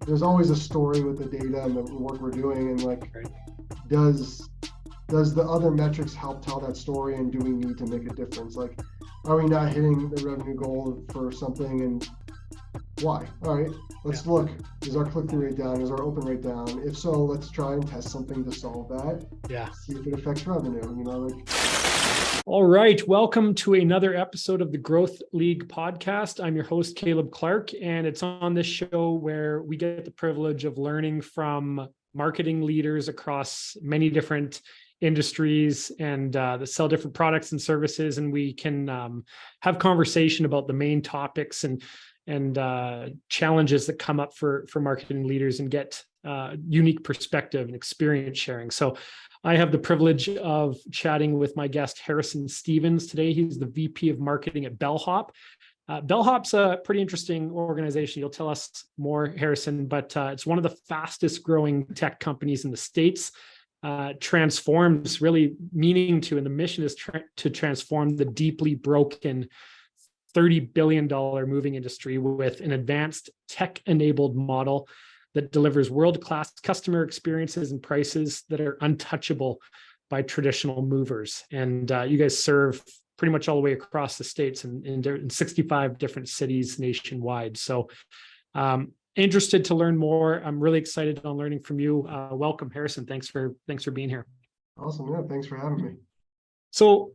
there's always a story with the data and the work we're doing, and like, Right. does the other metrics help tell that story, and do we need to make a difference? Like, are we not hitting the revenue goal for something, and why? All right, let's look. Is our click-through rate down? Is our open rate down? If so, let's try and test something to solve that. Yeah. See if it affects revenue. Like. All right. Welcome to another episode of the Growth League podcast. I'm your host, Caleb Clark, and it's on this show where we get the privilege of learning from marketing leaders across many different industries and that sell different products and services. And we can have conversation about the main topics and challenges that come up for marketing leaders and get unique perspective and experience sharing. So I have the privilege of chatting with my guest, Harrison Stevens, today. He's the VP of Marketing at Bellhop. Bellhop's a pretty interesting organization. You'll tell us more, Harrison, but it's one of the fastest growing tech companies in the States. Transforms, really meaning to, and the mission is to transform the deeply broken $30 billion moving industry with an advanced tech-enabled model that delivers world-class customer experiences and prices that are untouchable by traditional movers. And you guys serve pretty much all the way across the States in 65 different cities nationwide. So interested to learn more. I'm really excited on learning from you. Welcome, Harrison. Thanks for being here. Awesome. Yeah, thanks for having me. So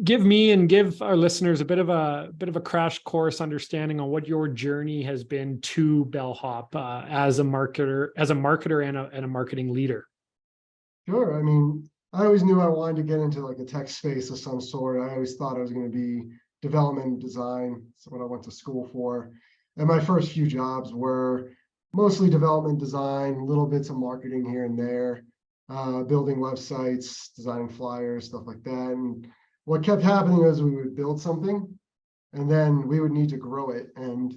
give me and give our listeners a bit of a crash course understanding on what your journey has been to Bellhop as a marketer and a marketing leader. Sure. I mean, I always knew I wanted to get into like a tech space of some sort. I always thought I was going to be development and design. That's what I went to school for. And my first few jobs were mostly development design, little bits of marketing here and there, building websites, designing flyers, stuff like that. And what kept happening was we would build something and then we would need to grow it. And,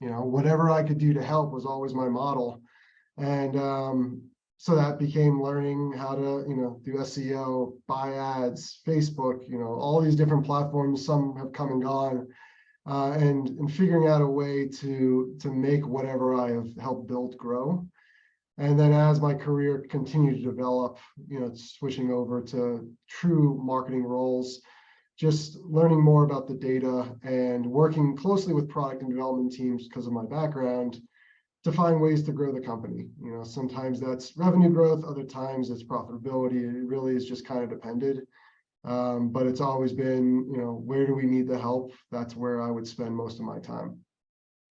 whatever I could do to help was always my model. And so that became learning how to, do SEO, buy ads, Facebook, all these different platforms. Some have come and gone, and figuring out a way to make whatever I have helped build grow. And then as my career continued to develop, switching over to true marketing roles, just learning more about the data and working closely with product and development teams because of my background to find ways to grow the company. Sometimes that's revenue growth, other times it's profitability. It really is just kind of dependent. But it's always been, where do we need the help? That's where I would spend most of my time.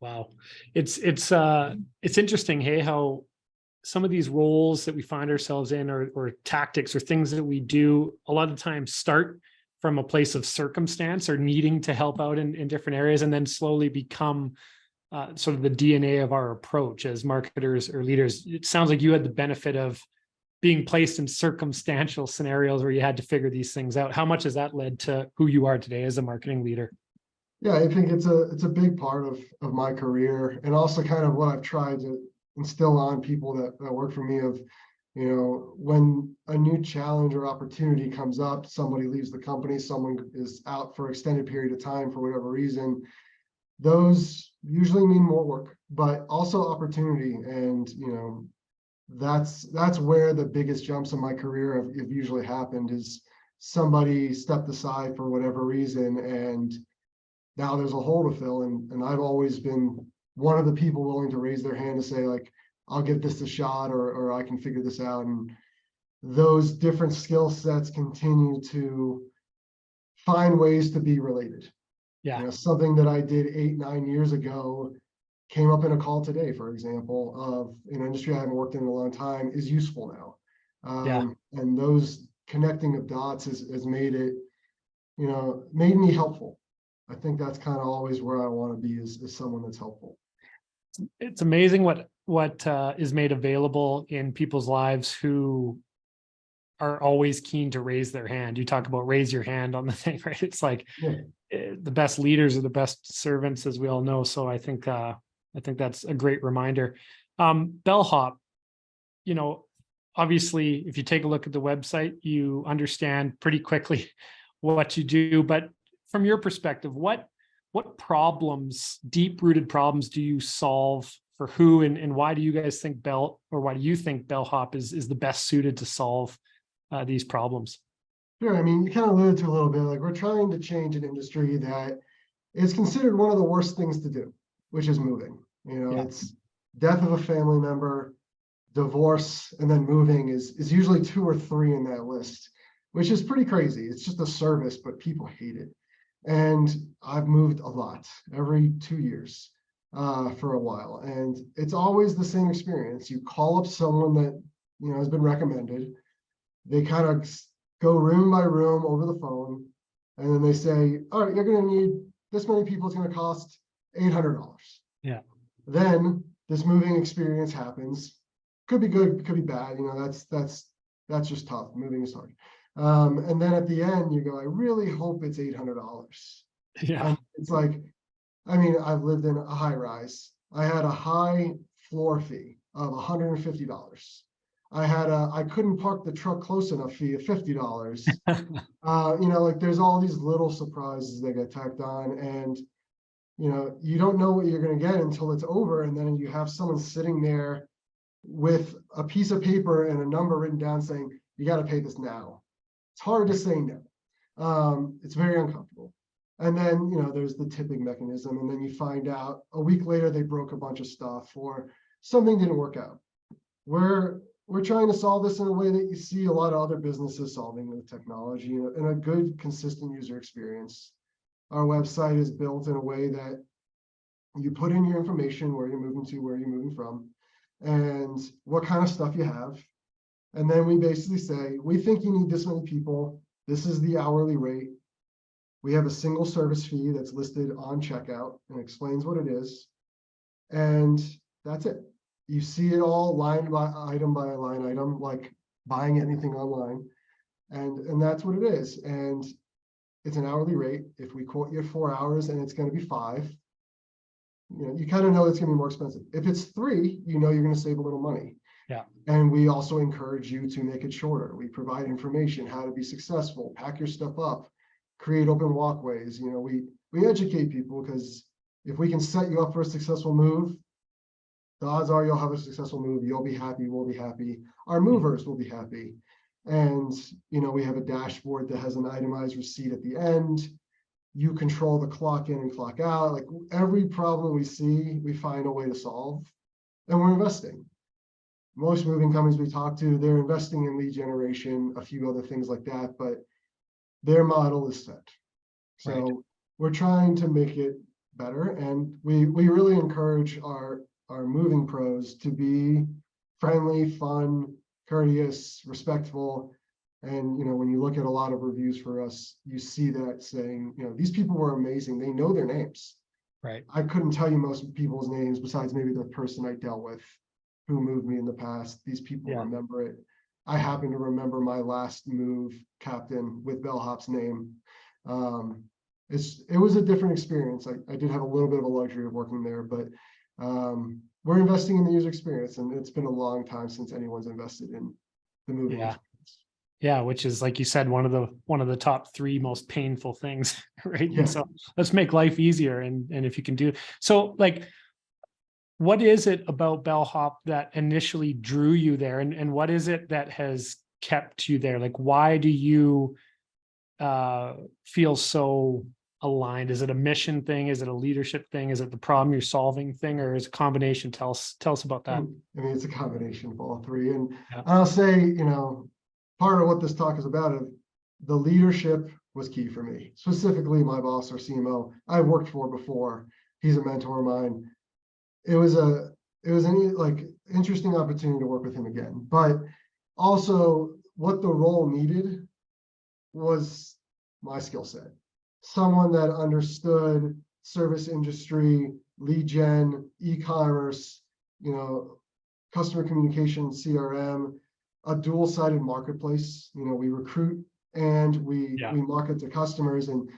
Wow. It's interesting, hey, how some of these roles that we find ourselves in or tactics or things that we do a lot of times start from a place of circumstance or needing to help out in different areas and then slowly become sort of the DNA of our approach as marketers or leaders. It sounds like you had the benefit of being placed in circumstantial scenarios where you had to figure these things out. How much has that led to who you are today as a marketing leader? Yeah, I think it's a big part of my career, and also kind of what I've tried to instill on people that work for me of, when a new challenge or opportunity comes up, somebody leaves the company, someone is out for an extended period of time for whatever reason, those usually mean more work, but also opportunity. And, that's where the biggest jumps in my career have usually happened, is somebody stepped aside for whatever reason, and now there's a hole to fill. And I've always been one of the people willing to raise their hand to say, like, I'll give this a shot, or I can figure this out. And those different skill sets continue to find ways to be related. Yeah. Something that I did 8-9 years ago came up in a call today, for example, of an industry I haven't worked in a long time, is useful now. And those connecting of dots has made it, made me helpful. I think that's kind of always where I want to be, is someone that's helpful. It's amazing what is made available in people's lives who are always keen to raise their hand. You talk about raise your hand on the thing, right? It's like the best leaders are the best servants, as we all know. So I think that's a great reminder. Bellhop, obviously, if you take a look at the website, you understand pretty quickly what you do. But from your perspective, what problems, deep-rooted problems, do you solve who, and why do you guys think why do you think Bellhop is the best suited to solve these problems? Sure. I mean, you kind of alluded to a little bit, like we're trying to change an industry that is considered one of the worst things to do, which is moving. Yeah. It's death of a family member, divorce, and then moving is usually 2 or 3 in that list, which is pretty crazy. It's just a service, but people hate it. And I've moved a lot, every 2 years for a while. And it's always the same experience. You call up someone that, has been recommended. They kind of go room by room over the phone. And then they say, all right, you're going to need this many people. It's going to cost $800. Yeah. Then this moving experience happens. Could be good, could be bad. That's just tough. Moving is hard. And then at the end, you go, I really hope it's $800. Yeah. And it's like, I mean, I've lived in a high rise. I had a high floor fee of $150. I couldn't park the truck close enough fee of $50. Like there's all these little surprises that get tacked on, and you don't know what you're going to get until it's over, and then you have someone sitting there with a piece of paper and a number written down saying, you got to pay this now. It's hard to say no. It's very uncomfortable. And then, there's the tipping mechanism. And then you find out a week later, they broke a bunch of stuff or something didn't work out. We're trying to solve this in a way that you see a lot of other businesses solving with technology and a good, consistent user experience. Our website is built in a way that you put in your information, where you're moving to, where you're moving from, and what kind of stuff you have. And then we basically say, we think you need this many people. This is the hourly rate. We have a single service fee that's listed on checkout and explains what it is. And that's it. You see it all line by line item, like buying anything online. And that's what it is. And it's an hourly rate. If we quote you 4 hours and it's going to be 5, you kind of know it's going to be more expensive. If it's 3, you're going to save a little money. Yeah. And we also encourage you to make it shorter. We provide information, how to be successful, pack your stuff up, create open walkways. We educate people, because if we can set you up for a successful move, the odds are you'll have a successful move. You'll be happy. We'll be happy. Our movers will be happy. And, we have a dashboard that has an itemized receipt at the end. You control the clock in and clock out. Like every problem we see, we find a way to solve, and we're investing. Most moving companies we talk to, they're investing in lead generation, a few other things like that, but their model is set. So Right. We're trying to make it better. And we really encourage our moving pros to be friendly, fun, courteous, respectful. And, when you look at a lot of reviews for us, you see that saying, these people were amazing. They know their names. Right. I couldn't tell you most people's names besides maybe the person I dealt with who moved me in the past. These people remember it. I happen to remember my last move captain with Bellhop's name. It was a different experience. I did have a little bit of a luxury of working there, but we're investing in the user experience, and it's been a long time since anyone's invested in the moving experience. Yeah, which is, like you said, one of the top 3 most painful things, right? Yeah. And so let's make life easier. And if you can do so, like, what is it about Bellhop that initially drew you there? And what is it that has kept you there? Like, why do you feel so aligned? Is it a mission thing? Is it a leadership thing? Is it the problem you're solving thing, or is it a combination? Tell us about that. I mean, it's a combination of all 3. And Yeah. I'll say, part of what this talk is about, the leadership was key for me. Specifically, my boss, our CMO, I worked for before. He's a mentor of mine. It was an interesting opportunity to work with him again. But also, what the role needed was my skill set. Someone that understood service industry, lead gen, e-commerce, customer communication, CRM, a dual-sided marketplace. We recruit and we market to customers, and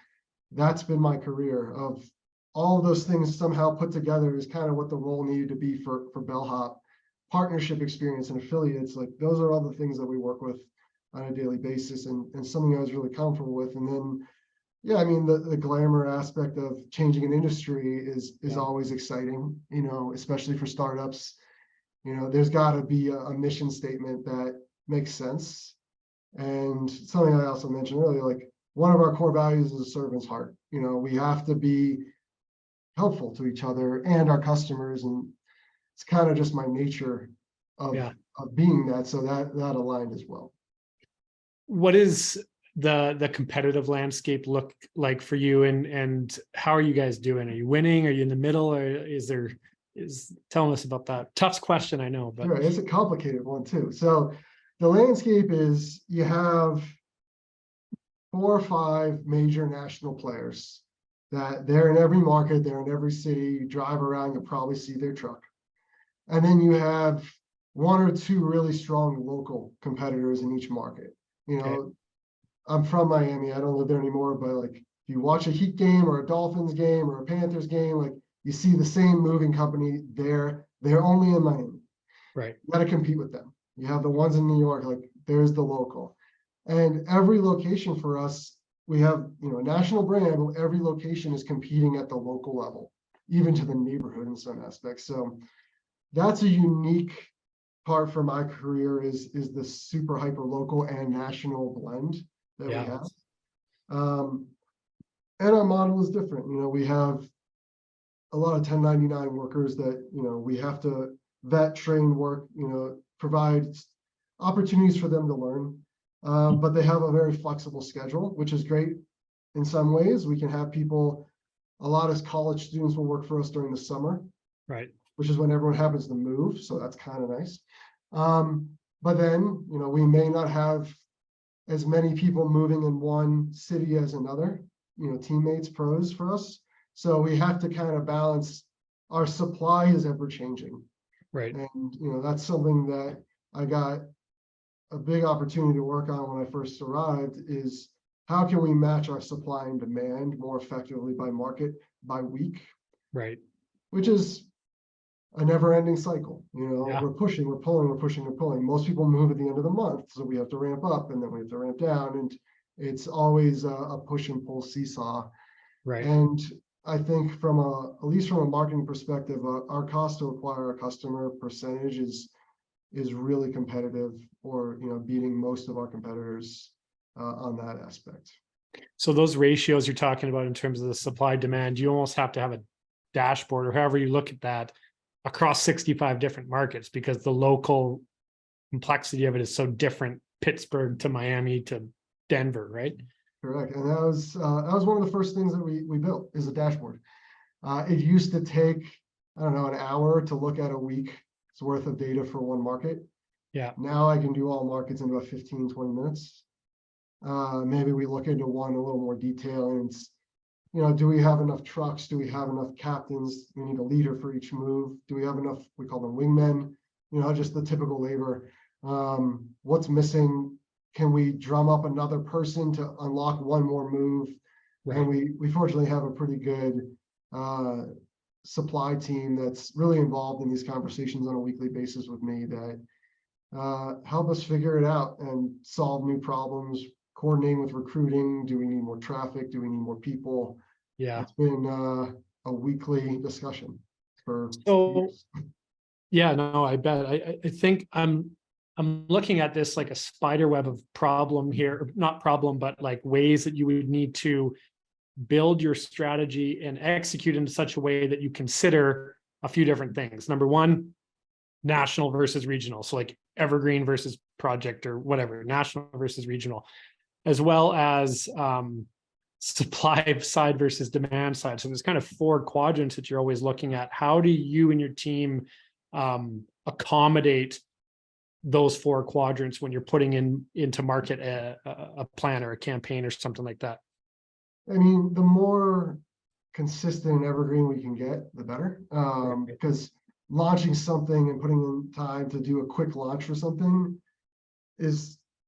that's been my career. Of all of those things somehow put together is kind of what the role needed to be for Bellhop. Partnership experience and affiliates, like those are all the things that we work with on a daily basis, and something I was really comfortable with. And then Yeah, I mean, the glamour aspect of changing an industry is Yeah. always exciting, especially for startups. There's got to be a mission statement that makes sense. And something I also mentioned earlier, like one of our core values is a servant's heart. We have to be helpful to each other and our customers, and it's kind of just my nature of Yeah. of being that. So that aligned as well. What is the competitive landscape look like for you, and how are you guys doing? Are you winning? Are you in the middle? Or telling us about that? Tough question, I know, but Sure, it's a complicated one too. So the landscape is you have 4 or 5 major national players that they're in every market, they're in every city. You drive around, you'll probably see their truck. And then you have 1 or 2 really strong local competitors in each market. okay. I'm from Miami. I don't live there anymore, but like if you watch a Heat game or a Dolphins game or a Panthers game, like you see the same moving company there. They're only in Miami. Right. You got to compete with them. You have the ones in New York, like there's the local. And every location for us, we have, a national brand, but every location is competing at the local level, even to the neighborhood in some aspects. So that's a unique part for my career is the super hyper local and national blend that we Yeah. have. And our model is different. We have a lot of 1099 workers that, we have to vet, train, work, provide opportunities for them to learn. But they have a very flexible schedule, which is great in some ways. We can have people, a lot of college students will work for us during the summer, Right. which is when everyone happens to move. So that's kind of nice. But then, we may not have as many people moving in one city as another, teammates, pros for us. So we have to kind of balance. Our supply is ever changing. Right. And, that's something that I got a big opportunity to work on when I first arrived is how can we match our supply and demand more effectively by market, by week, Right. which is a never-ending cycle. Yeah. We're pushing, we're pulling, we're pushing, we're pulling. Most people move at the end of the month, so we have to ramp up and then we have to ramp down, and it's always a push and pull seesaw. Right. And I think at least from a marketing perspective, our cost to acquire a customer percentage is really competitive, or beating most of our competitors on that aspect. So those ratios you're talking about in terms of the supply demand, you almost have to have a dashboard, or however you look at that, across 65 different markets, because the local complexity of it is so different. Pittsburgh to Miami to Denver, right? Correct. And that was one of the first things that we built, is a dashboard. It used to take, I don't know, an hour to look at a week's worth of data for one market. Yeah. Now I can do all markets in about 15, 20 minutes. Maybe we look into one in a little more detail, and it's, do we have enough trucks? Do we have enough captains? We need a leader for each move. Do we have enough, we call them wingmen, just the typical labor. What's missing? Can we drum up another person to unlock one more move? Right. And we fortunately have a pretty good supply team that's really involved in these conversations on a weekly basis with me that help us figure it out and solve new problems, coordinating with recruiting. Do we need more traffic? Do we need more people? Yeah. It's been a weekly discussion for So years. yeah, no, I bet. I think I'm looking at this like a spider web of problem here, not problem, but like ways that you would need to build your strategy and execute in such a way that you consider a few different things. Number one, national versus regional. So like evergreen versus project or whatever, national versus regional, as well as supply side versus demand side. So there's kind of 4 quadrants that you're always looking at. How do you and your team accommodate those 4 quadrants when you're putting into market a plan or a campaign or something like that? I mean, the more consistent and evergreen we can get, the better. Because launching something and putting in time to do a quick launch for something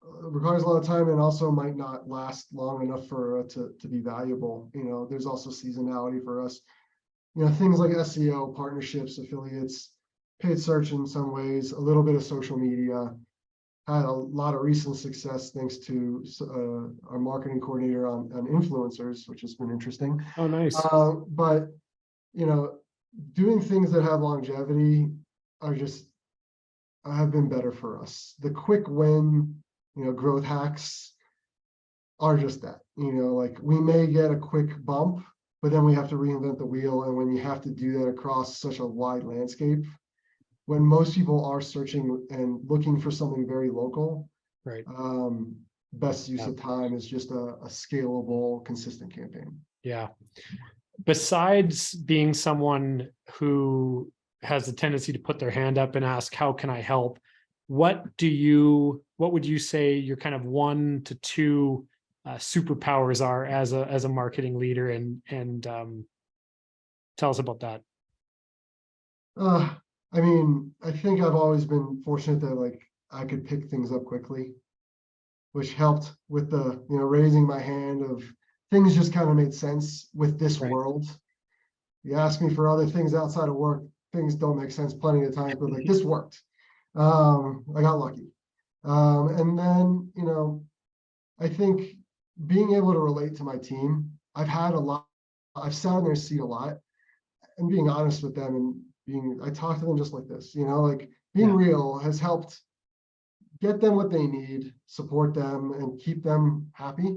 requires a lot of time, and also might not last long enough for it to be valuable. There's also seasonality for us. Things like SEO, partnerships, affiliates, paid search in some ways, a little bit of social media. had a lot of recent success thanks to our marketing coordinator on influencers, which has been interesting. Oh, nice. But you know, doing things that have longevity are just have been better for us. The quick win, growth hacks are just that. Like we may get a quick bump, but then we have to reinvent the wheel. And when you have to do that across such a wide landscape, when most people are searching and looking for something very local, Right. Best use of time is just a scalable, consistent campaign. Yeah. Besides being someone who has a tendency to put their hand up and ask, how can I help? What would you say your kind of 1 to 2 superpowers are as a marketing leader, and tell us about that. I mean, I think I've always been fortunate that like I could pick things up quickly, which helped with the, raising my hand of things just kind of made sense with this Right. world. You ask me for other things outside of work, things don't make sense plenty of times, but like this worked. I got lucky. And then, I think being able to relate to my team, I've sat in their seat a lot, and being honest with them and I talk to them just like this, like being real has helped get them what they need, support them, and keep them happy,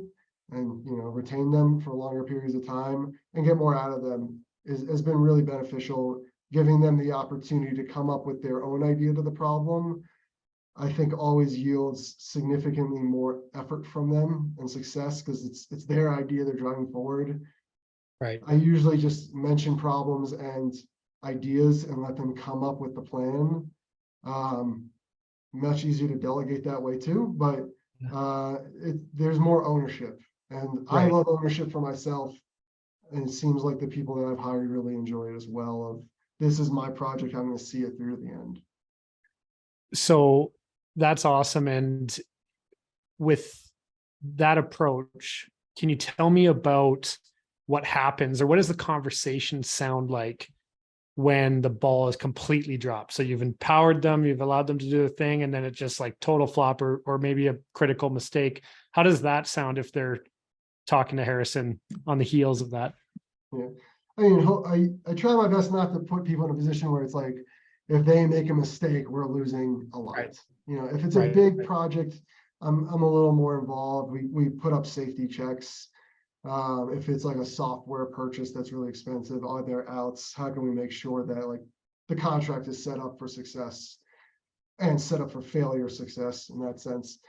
and retain them for longer periods of time and get more out of them has been really beneficial. Giving them the opportunity to come up with their own idea to the problem, I think always yields significantly more effort from them and success, because it's their idea they're driving forward. Right. I usually just mention problems and ideas and let them come up with the plan. Much easier to delegate that way too, but there's more ownership, and I love ownership for myself. And it seems like the people that I've hired really enjoy it as well. Of this is my project, I'm going to see it through to the end. So that's awesome. And with that approach, can you tell me about what happens, or what does the conversation sound like when the ball is completely dropped? So you've empowered them, you've allowed them to do the thing, and then it's just like total flop or maybe a critical mistake. How does that sound if they're talking to Harrison on the heels of that? Yeah, I mean, I try my best not to put people in a position where it's like, if they make a mistake, we're losing a lot. Right. If it's a big project, I'm a little more involved. We put up safety checks. If it's like a software purchase that's really expensive, are there outs? How can we make sure that like the contract is set up for success and set up for failure success in that sense?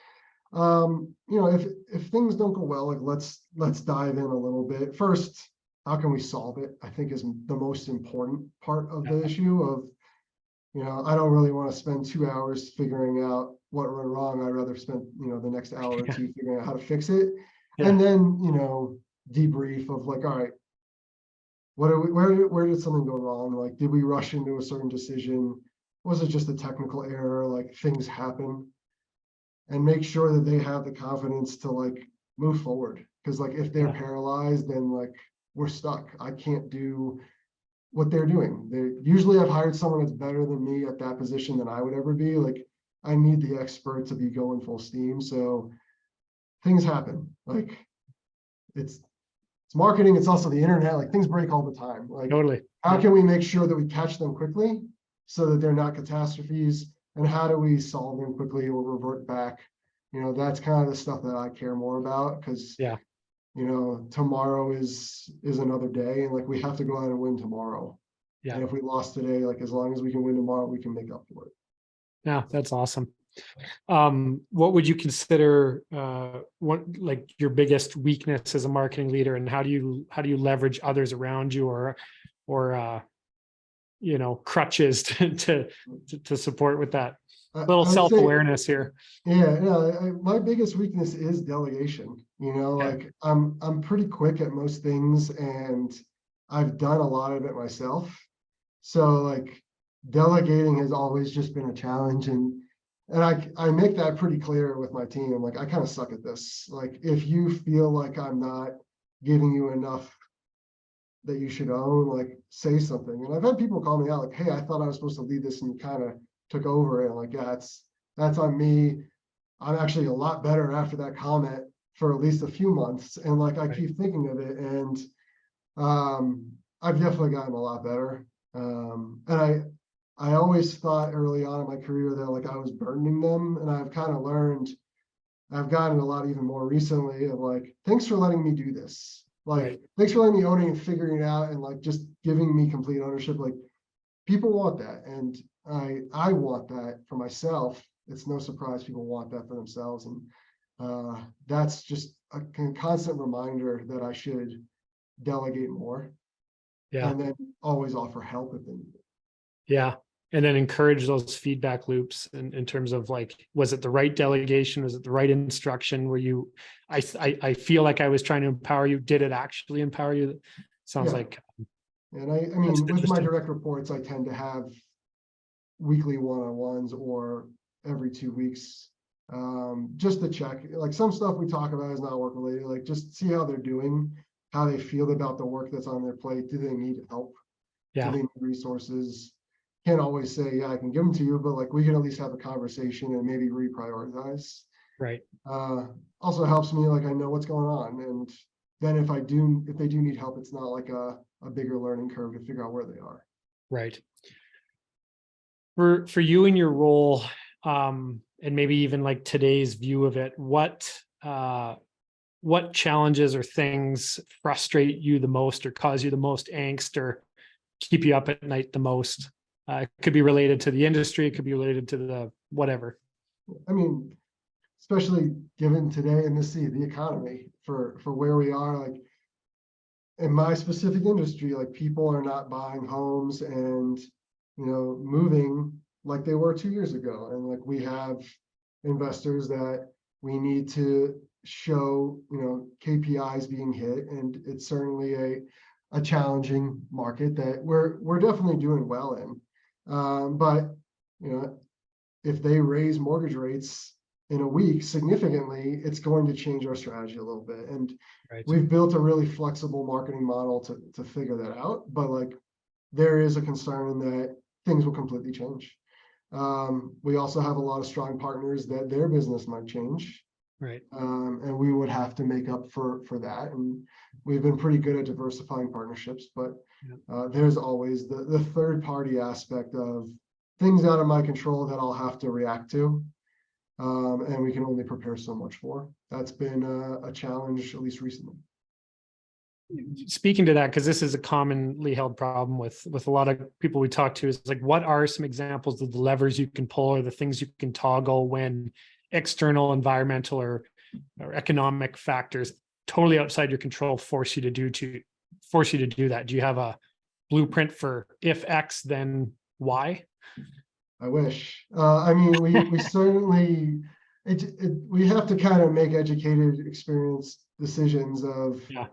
If things don't go well, like let's dive in a little bit. First, how can we solve it? I think is the most important part of the issue of, I don't really want to spend 2 hours figuring out what went wrong. I'd rather spend, the next hour or two figuring out how to fix it. And then, debrief of like, all right, where did something go wrong? Like, did we rush into a certain decision? Was it just a technical error? Like, things happen. And make sure that they have the confidence to like move forward. Because like if they're paralyzed, then like we're stuck. I can't do what they're doing. Usually I've hired someone that's better than me at that position than I would ever be. Like I need the expert to be going full steam. So things happen. Like it's marketing, it's also the internet. Like things break all the time. Like Totally. How can we make sure that we catch them quickly so that they're not catastrophes? And how do we solve them quickly or revert back? That's kind of the stuff that I care more about, because tomorrow is another day, and like we have to go out and win tomorrow. And if we lost today, like as long as we can win tomorrow, we can make up for it. Yeah, that's awesome. What would you consider like your biggest weakness as a marketing leader, and how do you leverage others around you or crutches to support with that? Little self-awareness here. Yeah, my biggest weakness is delegation. Like I'm pretty quick at most things, and I've done a lot of it myself. So like delegating has always just been a challenge, and I make that pretty clear with my team. Like I kind of suck at this. Like if you feel like I'm not giving you enough that you should own, like say something. And I've had people call me out like, hey, I thought I was supposed to lead this and you kind of took over. And I'm like, yeah, that's on me. I'm actually a lot better after that comment for at least a few months. And like, I Right. keep thinking of it, and I've definitely gotten a lot better. And I always thought early on in my career that like I was burdening them, and I've kind of learned, I've gotten a lot even more recently of like, thanks for letting me do this. Like, Right. thanks for letting me own it and figuring it out, and like just giving me complete ownership. Like, people want that, and I want that for myself. It's no surprise people want that for themselves, and that's just a constant reminder that I should delegate more, Yeah. and then always offer help if they need it. Yeah. And then encourage those feedback loops in terms of like, was it the right delegation? Was it the right instruction? Were you, I feel like I was trying to empower you. Did it actually empower you? Sounds Yeah, like and I that's mean, with my interesting. direct reports, I tend to have weekly one-on-ones or every 2 weeks, just to check. Like, some stuff we talk about is not work related, like just see how they're doing, how they feel about the work that's on their plate. Do they need help? Do Yeah. they need resources? Can't always say, yeah, I can give them to you, but like, we can at least have a conversation and maybe reprioritize. Right. Uh, Also helps me, like, I know what's going on, and then if they do need help, it's not like a bigger learning curve to figure out where they are. Right. For you in your role, and maybe even like today's view of it, what challenges or things frustrate you the most or cause you the most angst or keep you up at night the most? It could be related to the industry, it could be related to the whatever. I mean, especially given today in this the economy for where we are, like in my specific industry, like people are not buying homes and moving like they were 2 years ago, and like we have investors that we need to show KPIs being hit, and it's certainly a challenging market that we're definitely doing well in, but you know if they raise mortgage rates in a week significantly, it's going to change our strategy a little bit. And Right. we've built a really flexible marketing model to figure that out. But like, there is a concern that things will completely change. We also have a lot of strong partners that their business might change. Right. And we would have to make up for that. And we've been pretty good at diversifying partnerships, but there's always the third party aspect of things out of my control that I'll have to react to. And we can only prepare so much for. That's been a challenge, at least recently. Speaking to that, because this is a commonly held problem with a lot of people we talk to, is like, what are some examples of the levers you can pull or the things you can toggle when external environmental or economic factors totally outside your control force you to do that? Do you have a blueprint for if X, then Y? I wish. I mean, we certainly we have to kind of make educated, experienced decisions of, Yeah.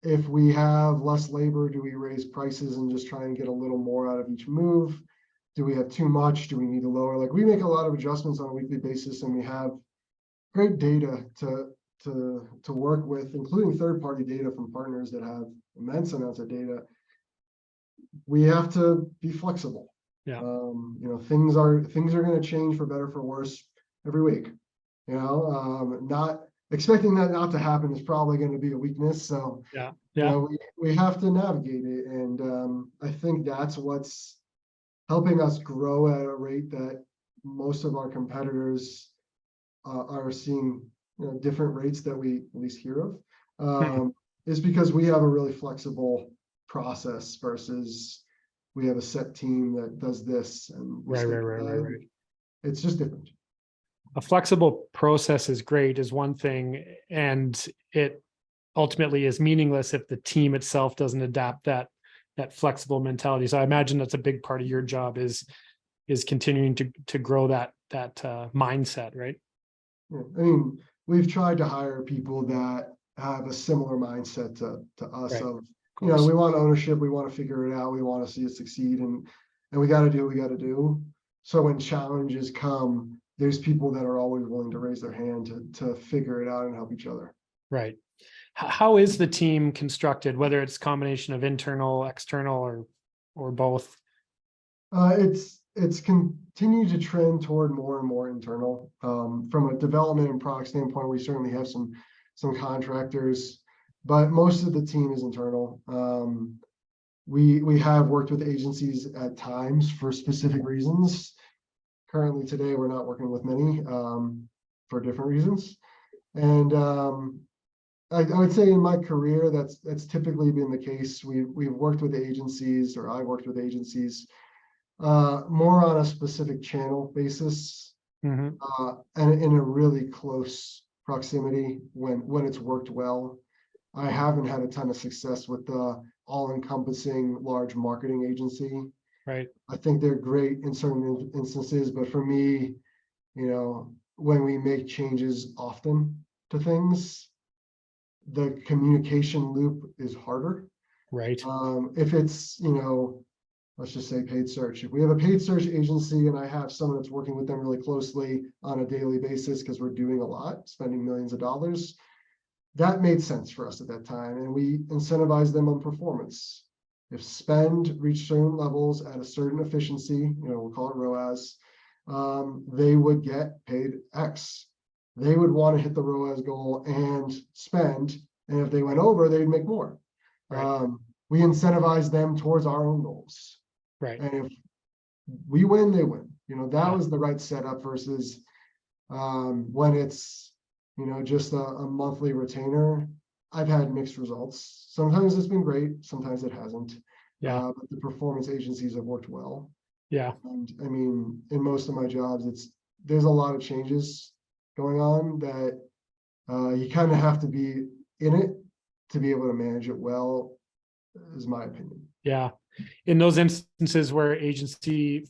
if we have less labor, do we raise prices and just try and get a little more out of each move? Do we have too much? Do we need to lower? Like, we make a lot of adjustments on a weekly basis, and we have great data to work with, including third-party data from partners that have immense amounts of data. We have to be flexible. Yeah. Things are going to change for better, for worse every week. Not expecting that not to happen is probably going to be a weakness. So Yeah. Yeah. we have to navigate it, and I think that's what's helping us grow at a rate that most of our competitors are seeing, different rates that we at least hear of, is because we have a really flexible process versus we have a set team that does this and we Right. stick Right. to Right. Right. that. Right. It's just different. A flexible process is great, is one thing, and it ultimately is meaningless if the team itself doesn't adapt that flexible mentality. So I imagine that's a big part of your job is continuing to grow that mindset, right? Yeah. I mean, we've tried to hire people that have a similar mindset to us Right. of, Of course. we want ownership, we want to figure it out, we want to see it succeed, and we got to do what we got to do. So when challenges come, there's people that are always willing to raise their hand to figure it out and help each other. Right. How is the team constructed, whether it's a combination of internal, external, or both? It's it's continued to trend toward more and more internal. From a development and product standpoint, we certainly have some contractors, but most of the team is internal. We have worked with agencies at times for specific reasons. Currently today, we're not working with many for different reasons. And I would say in my career, that's typically been the case. We've worked with agencies, or I worked with agencies, more on a specific channel basis, Mhm. and in a really close proximity when it's worked well. I haven't had a ton of success with the all-encompassing large marketing agency. Right. I think they're great in certain instances, but for me, when we make changes often to things, the communication loop is harder. Right. If it's, let's just say paid search. If we have a paid search agency and I have someone that's working with them really closely on a daily basis because we're doing a lot, spending millions of dollars, that made sense for us at that time. And we incentivize them on performance. If spend reached certain levels at a certain efficiency, we'll call it ROAS, they would get paid X. They would want to hit the ROAS goal and spend. And if they went over, they'd make more. Right. We incentivize them towards our own goals. Right. And if we win, they win. That Yeah. was the right setup versus when it's, just a monthly retainer. I've had mixed results. Sometimes it's been great, sometimes it hasn't. Yeah. But the performance agencies have worked well. Yeah. And I mean, in most of my jobs, there's a lot of changes going on that you kind of have to be in it to be able to manage it well, is my opinion. Yeah. In those instances where agency,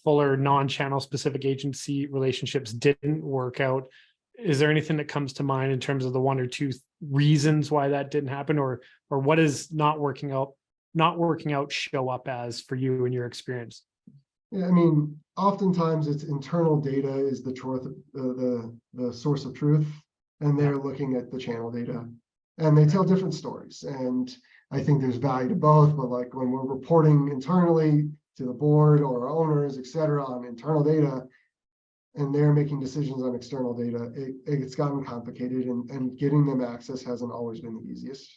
full or non-channel specific agency relationships didn't work out, is there anything that comes to mind in terms of the one or two reasons why that didn't happen, or what is not working out show up as for you in your experience? Yeah, I mean, oftentimes it's internal data is the truth, the source of truth, and Yeah. they're looking at the channel data, and they tell different stories. And I think there's value to both, but like when we're reporting internally to the board or our owners, et cetera, on internal data, and they're making decisions on external data, it's gotten complicated, and getting them access hasn't always been the easiest.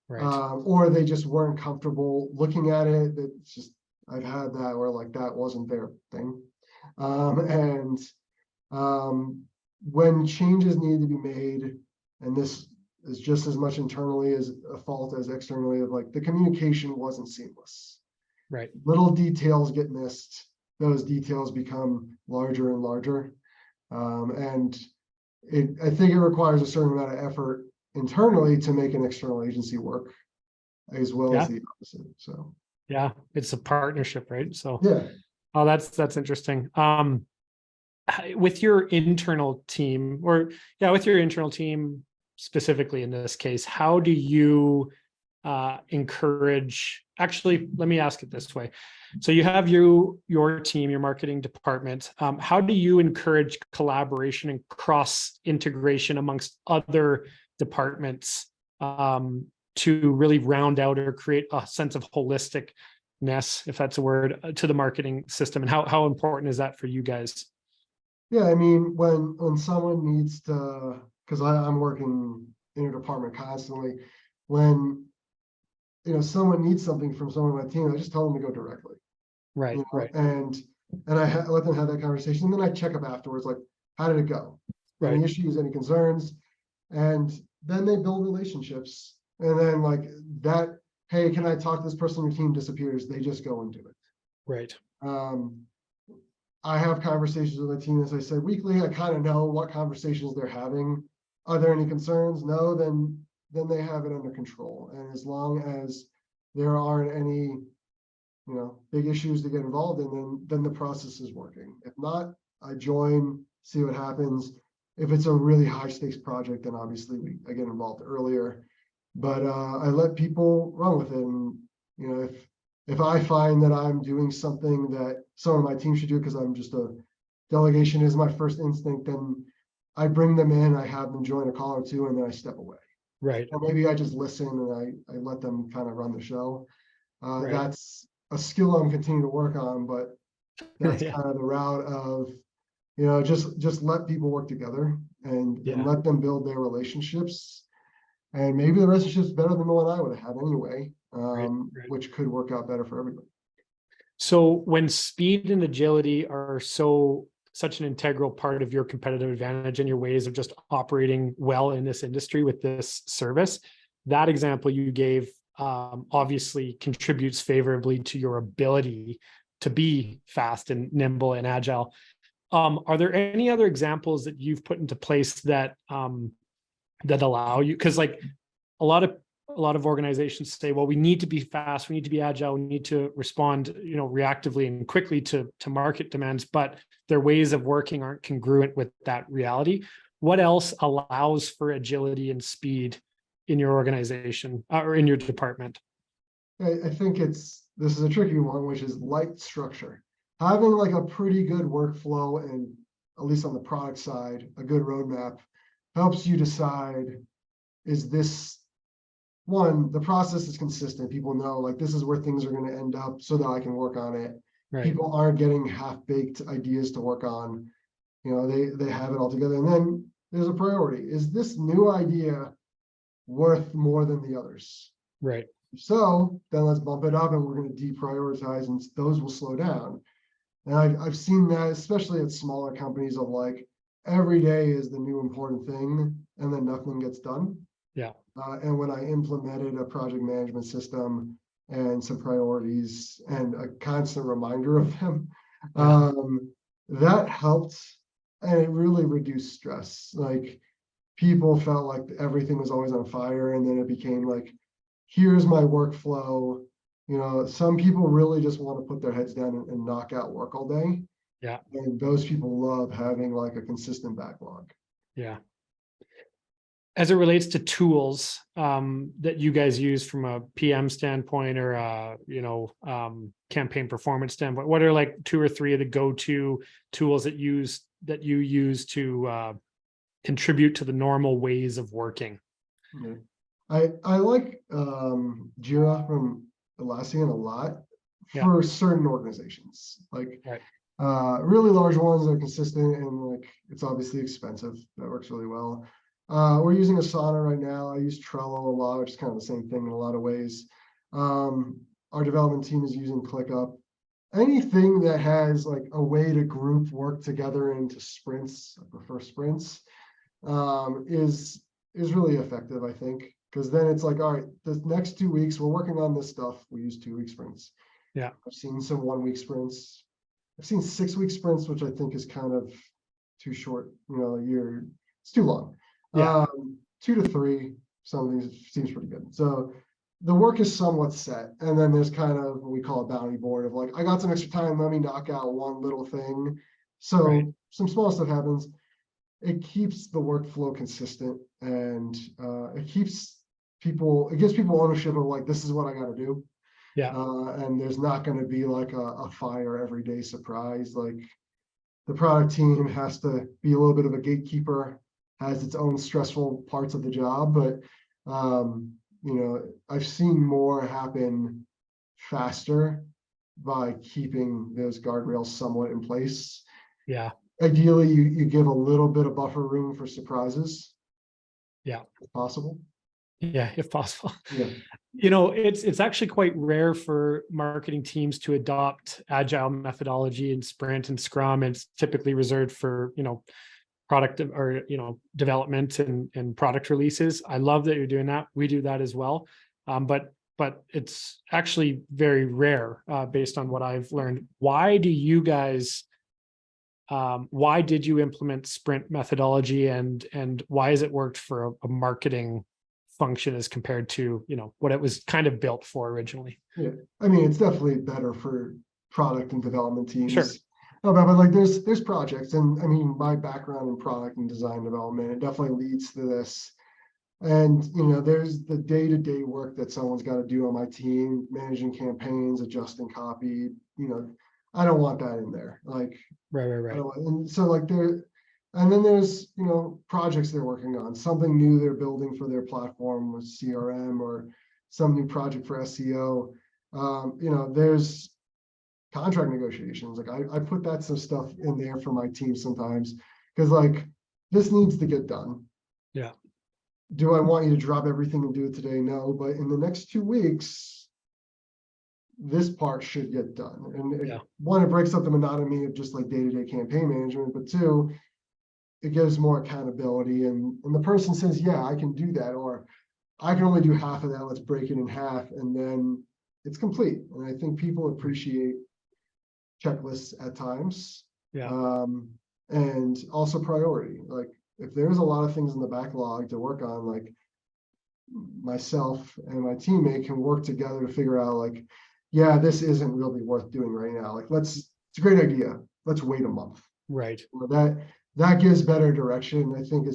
Right. Or they just weren't comfortable looking at it. It's just, I've had that where like that wasn't their thing. And when changes need to be made, and this is just as much internally as a fault as externally, of like the communication wasn't seamless. Right. Little details get missed. Those details become larger and larger. And I think it requires a certain amount of effort internally to make an external agency work, as well as Yeah. the opposite. So Yeah. It's a partnership, right? So, yeah. oh, that's interesting. With your internal team, with your internal team specifically in this case, how do you encourage? Actually, let me ask it this way. So you have your team, your marketing department. How do you encourage collaboration and cross integration amongst other departments to really round out or create a sense of holisticness, if that's a word, to the marketing system? And how important is that for you guys? Yeah, I mean, when someone needs to, because I'm working in a department constantly, when someone needs something from someone on my team, I just tell them to go directly. Right. Right. And I let them have that conversation, and then I check up afterwards, like, how did it go? Right. Any issues, any concerns? And then they build relationships, and then like that, hey, can I talk to this person on your team? Disappears, they just go and do it. Right. I have conversations with my team, as I said, weekly. I kind of know what conversations they're having. Are there any concerns? No, then they have it under control. And as long as there aren't any, big issues to get involved in, then the process is working. If not, I join, see what happens. If it's a really high stakes project, then obviously I get involved earlier. But I let people run with it. And if I find that I'm doing something that some of my team should do because I'm just delegation is my first instinct, then I bring them in, I have them join a call or two, and then I step away. Right. Or maybe I just listen and I let them kind of run the show. Right. That's a skill I'm continuing to work on, but That's Yeah. kind of the route of, just let people work together and Yeah. let them build their relationships. And maybe the relationship's better than the one I would have had anyway, Right. which could work out better for everybody. So when speed and agility are such an integral part of your competitive advantage and your ways of just operating well in this industry with this service, that example you gave obviously contributes favorably to your ability to be fast and nimble and agile. Are there any other examples that you've put into place that that allow you? Because like a lot of organizations say, well, we need to be fast, we need to be agile, we need to respond, reactively and quickly to market demands, but their ways of working aren't congruent with that reality. What else allows for agility and speed in your organization or in your department? I think this is a tricky one, which is light structure. Having like a pretty good workflow and at least on the product side, a good roadmap helps you decide, is this one, the process is consistent. People know like this is where things are going to end up so that I can work on it. Right. People aren't getting half-baked ideas to work on. They have it all together. And then there's a priority. Is this new idea worth more than the others? Right. So then let's bump it up and we're going to deprioritize and those will slow down. And I've seen that, especially at smaller companies, of like every day is the new important thing and then nothing gets done. Yeah. And when I implemented a project management system and some priorities and a constant reminder of them, that helped, and it really reduced stress. Like people felt like everything was always on fire, and then it became like, here's my workflow. Some people really just want to put their heads down and knock out work all day. Yeah. And those people love having like a consistent backlog. Yeah. As it relates to tools that you guys use from a PM standpoint or campaign performance standpoint, what are like 2 or 3 of the go-to tools that you use to contribute to the normal ways of working? Yeah. I like Jira from Atlassian a lot for certain organizations, like really large ones that are consistent and like it's obviously expensive. That works really well. We're using Asana right now. I use Trello a lot, which is kind of the same thing in a lot of ways. Our development team is using ClickUp. Anything that has like a way to group work together into sprints, I prefer sprints, is really effective, I think, because then it's like, all right, the next 2 weeks we're working on this stuff. We use 2-week sprints. Yeah. I've seen some 1-week sprints. I've seen 6-week sprints, which I think is kind of too short. A year, it's too long. 2 to 3, some of these seems pretty good. So the work is somewhat set, and then there's kind of what we call a bounty board of like, I got some extra time, let me knock out one little thing. So some small stuff happens. It keeps the workflow consistent, and it gives people ownership of like, this is what I got to do. And there's not going to be like a fire every day surprise. Like the product team has to be a little bit of a gatekeeper, has its own stressful parts of the job, but I've seen more happen faster by keeping those guardrails somewhat in place. Yeah. Ideally, you give a little bit of buffer room for surprises. Yeah. If possible. Yeah, if possible. Yeah. It's actually quite rare for marketing teams to adopt agile methodology and sprint and Scrum. It's typically reserved for, product or, development and product releases. I love that you're doing that. We do that as well. But it's actually very rare based on what I've learned. Why did you implement sprint methodology and why has it worked for a marketing function as compared to, what it was kind of built for originally? Yeah. I mean, it's definitely better for product and development teams. Sure. But like there's projects, and I mean, my background in product and design development, it definitely leads to this. And there's the day-to-day work that someone's got to do on my team, managing campaigns, adjusting copy. I don't want that in there. Like Right. And so like and then there's projects they're working on, something new they're building for their platform with CRM or some new project for SEO. There's contract negotiations. Like I put that some stuff in there for my team sometimes because like this needs to get done. Yeah. Do I want you to drop everything and do it today? No, but in the next 2 weeks, this part should get done. And Yeah. one, it breaks up the monotony of just like day-to-day campaign management, but two, it gives more accountability. And the person says, yeah, I can do that, or I can only do half of that. Let's break it in half, and then it's complete. And I think people appreciate checklists at times. Yeah. And also priority. Like if there's a lot of things in the backlog to work on, like myself and my teammate can work together to figure out like, yeah, this isn't really worth doing right now. Like it's a great idea. Let's wait a month. Right. Well, that gives better direction. I think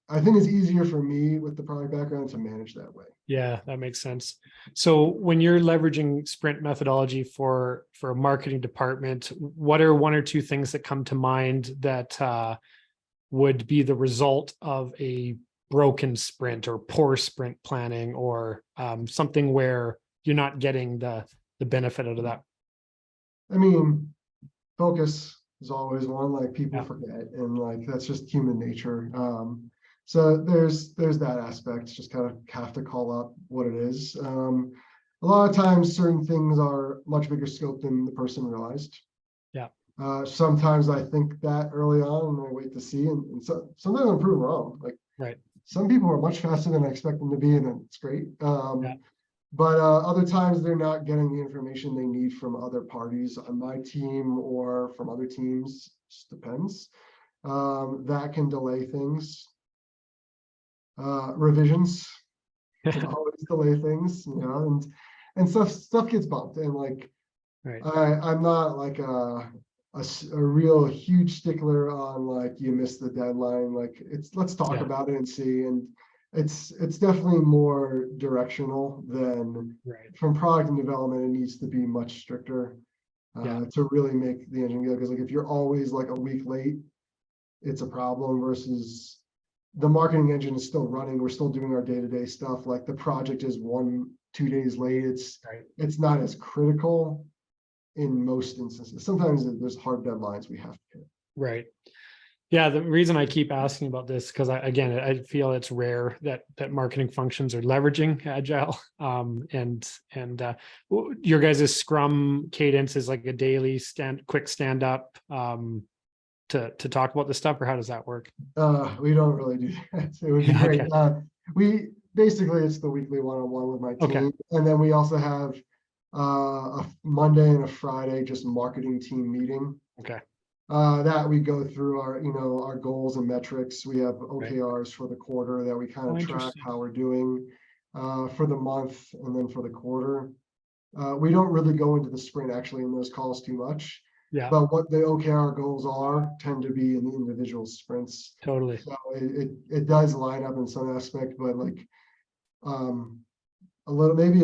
I think it's easier for me with the product background to manage that way. Yeah, that makes sense. So when you're leveraging sprint methodology for a marketing department, what are one or two things that come to mind that would be the result of a broken sprint or poor sprint planning, or something where you're not getting the benefit out of that? I mean, focus is always one, like people Yeah. forget, and like that's just human nature. So there's that aspect, just kind of have to call out what it is. A lot of times certain things are much bigger scope than the person realized. Yeah. Sometimes I think that early on and I wait to see, and so sometimes I'm proven wrong. Like Right. some people are much faster than I expect them to be, and it's great. Yeah. But other times they're not getting the information they need from other parties on my team or from other teams. Just depends. That can delay things. Revisions can always delay things, and stuff gets bumped. And like Right. I'm not like a real huge stickler on like you missed the deadline. Like let's talk Yeah. about it and see. And it's definitely more directional than Right. from product and development. It needs to be much stricter Yeah. to really make the engine go. Because like if you're always like a week late, it's a problem. Versus the marketing engine is still running. We're still doing our day-to-day stuff. Like the project is 1-2 days late. Right. It's not as critical in most instances. Sometimes there's hard deadlines we have to hit. Right. Yeah, the reason I keep asking about this, because I feel it's rare that marketing functions are leveraging agile. Your guys' Scrum cadence is like a daily quick stand up to talk about this stuff, or how does that work? We don't really do that. It would be great. Okay. We basically it's the weekly one-on-one with my team, Okay. and then we also have a Monday and a Friday just marketing team meeting. Okay. That we go through our goals and metrics. We have Right. OKRs for the quarter that we kind Oh, of track interesting. how we're doing for the month and then for the quarter. We don't really go into the sprint actually in those calls too much, Yeah, but what the OKR goals are tend to be in the individual sprints. totally. So it does line up in some aspect, but like a little maybe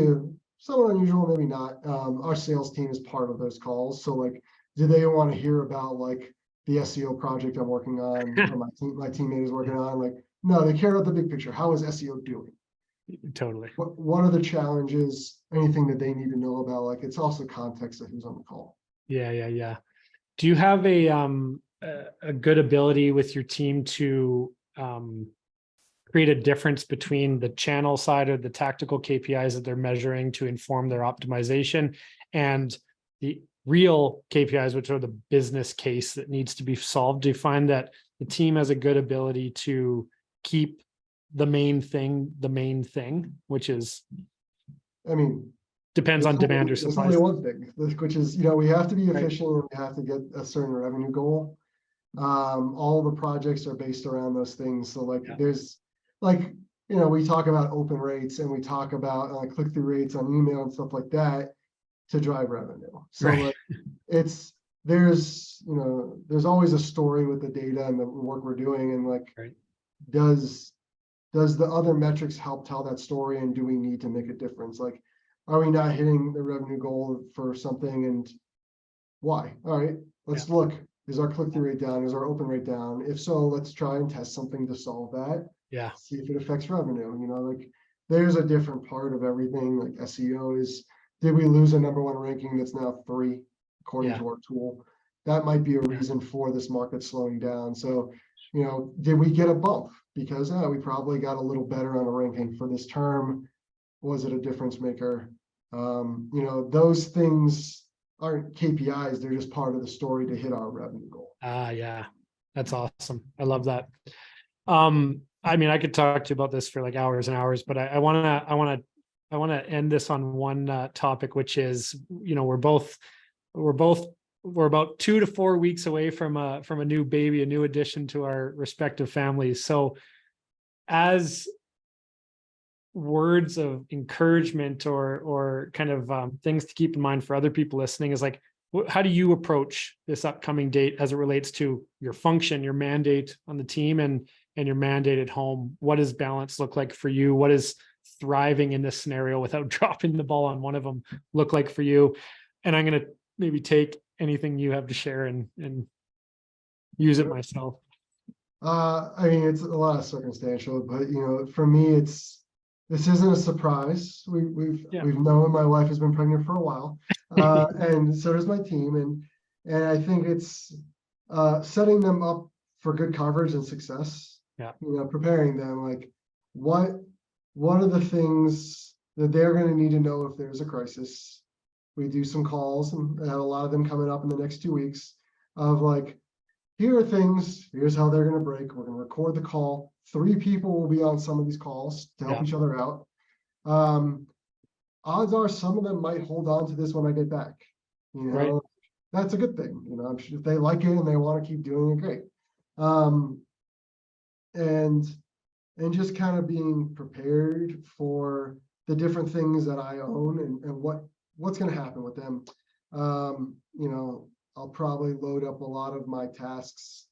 somewhat unusual, maybe not. Our sales team is part of those calls, so like, do they want to hear about like the SEO project I'm working on or my teammate is working on? Like, no, they care about the big picture. How is SEO doing? Totally. What are the challenges? Anything that they need to know about? Like, it's also context of who's on the call. Yeah. Do you have a good ability with your team to create a difference between the channel side of the tactical KPIs that they're measuring to inform their optimization and the real KPIs, which are the business case that needs to be solved? Do you find that the team has a good ability to keep the main thing, which is, I mean, depends on demand or there's supply? only one thing, which is, we have to be Right. efficient and we have to get a certain revenue goal. All the projects are based around those things. So like, Yeah. there's like, we talk about open rates and we talk about click-through rates on email and stuff like that to drive revenue. So Right. like, there's always a story with the data and the work we're doing, and like, Right. does the other metrics help tell that story, and do we need to make a difference? Like, are we not hitting the revenue goal for something, and why? All right, let's look. Is our click-through rate down? Is our open rate down? If so, let's try and test something to solve that. Yeah. See if it affects revenue. Like, there's a different part of everything. Like SEO is, did we lose a #1 ranking that's now 3? according Yeah. to our tool. That might be a reason for this market slowing down. So, did we get a bump? Because we probably got a little better on the ranking for this term. Was it a difference maker? Those things aren't KPIs, they're just part of the story to hit our revenue goal. Yeah, that's awesome. I love that. I mean, I could talk to you about this for like hours and hours, but I want to end this on one topic, which is, we're about 2 to 4 weeks away from a new baby, a new addition to our respective families. So as words of encouragement or kind of things to keep in mind for other people listening is like, how do you approach this upcoming date as it relates to your function, your mandate on the team and your mandate at home? What does balance look like for you? What is thriving in this scenario without dropping the ball on one of them look like for you? And I'm going to maybe take anything you have to share and use it myself. I mean, it's a lot of circumstantial, but for me, this isn't a surprise. We've known my wife has been pregnant for a while, and so does my team, and I think it's setting them up for good coverage and success. Yeah. Preparing them like what are the things that they're going to need to know if there's a crisis. We do some calls, and I have a lot of them coming up in the next 2 weeks of like, here are things, here's how they're going to break. We're going to record the call. 3 people will be on some of these calls to help each other out. Odds are some of them might hold on to this when I get back. Right. That's a good thing. I'm sure if they like it and they want to keep doing it, great. And just kind of being prepared for the different things that I own and what's going to happen with them. I'll probably load up a lot of my tasks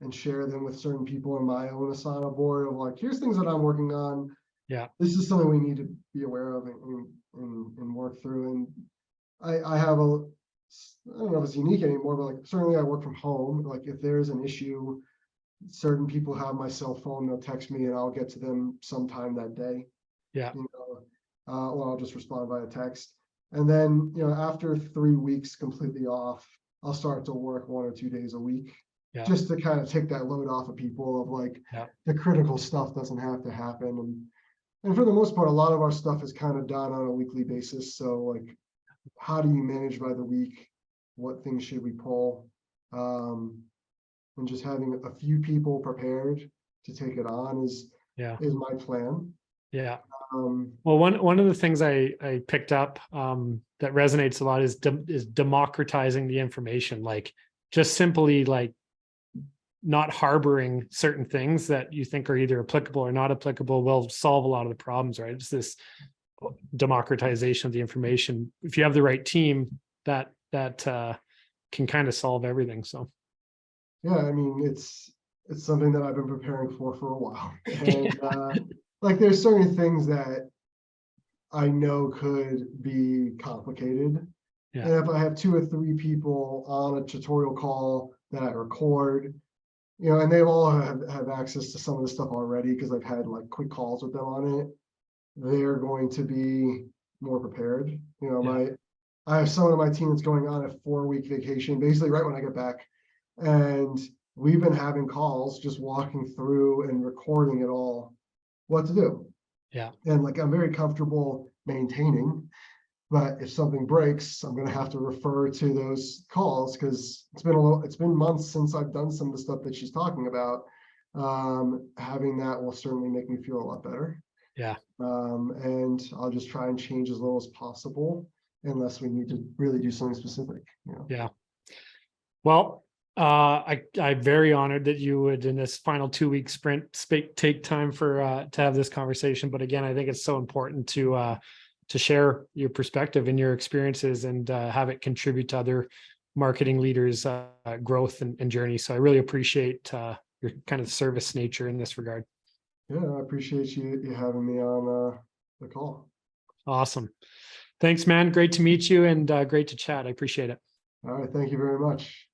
and share them with certain people in my own Asana board of like, here's things that I'm working on. Yeah. This is something we need to be aware of and work through. And I have I don't know if it's unique anymore, but like certainly I work from home. Like if there's an issue, certain people have my cell phone, they'll text me and I'll get to them sometime that day. Yeah. Or I'll just respond via text. And then, after 3 weeks completely off, I'll start to work 1 or 2 days a week, just to kind of take that load off of people of like the critical stuff doesn't have to happen. And for the most part, a lot of our stuff is kind of done on a weekly basis. So like, how do you manage by the week? What things should we pull? And just having a few people prepared to take it on is my plan. Yeah. Well, one of the things I picked up that resonates a lot is democratizing the information, like just simply like not harboring certain things that you think are either applicable or not applicable will solve a lot of the problems, right? It's this democratization of the information. If you have the right team, that can kind of solve everything. So yeah, I mean, it's something that I've been preparing for a while. And like there's certain things that I know could be complicated. Yeah. And if I have 2 or 3 people on a tutorial call that I record, and they all have access to some of the stuff already because I've had like quick calls with them on it, they're going to be more prepared. I have someone on my team that's going on a 4-week vacation, basically right when I get back. And we've been having calls, just walking through and recording it all, what to do. Yeah. And like, I'm very comfortable maintaining, but if something breaks, I'm going to have to refer to those calls because it's been months since I've done some of the stuff that she's talking about. Having that will certainly make me feel a lot better. Yeah. And I'll just try and change as little as possible unless we need to really do something specific. Yeah. Well, I'm very honored that you would, in this final 2-week sprint, take time to have this conversation. But again, I think it's so important to share your perspective and your experiences and have it contribute to other marketing leaders' growth and journey. So I really appreciate your kind of service nature in this regard. Yeah, I appreciate you having me on the call. Awesome. Thanks, man. Great to meet you and great to chat. I appreciate it. All right. Thank you very much.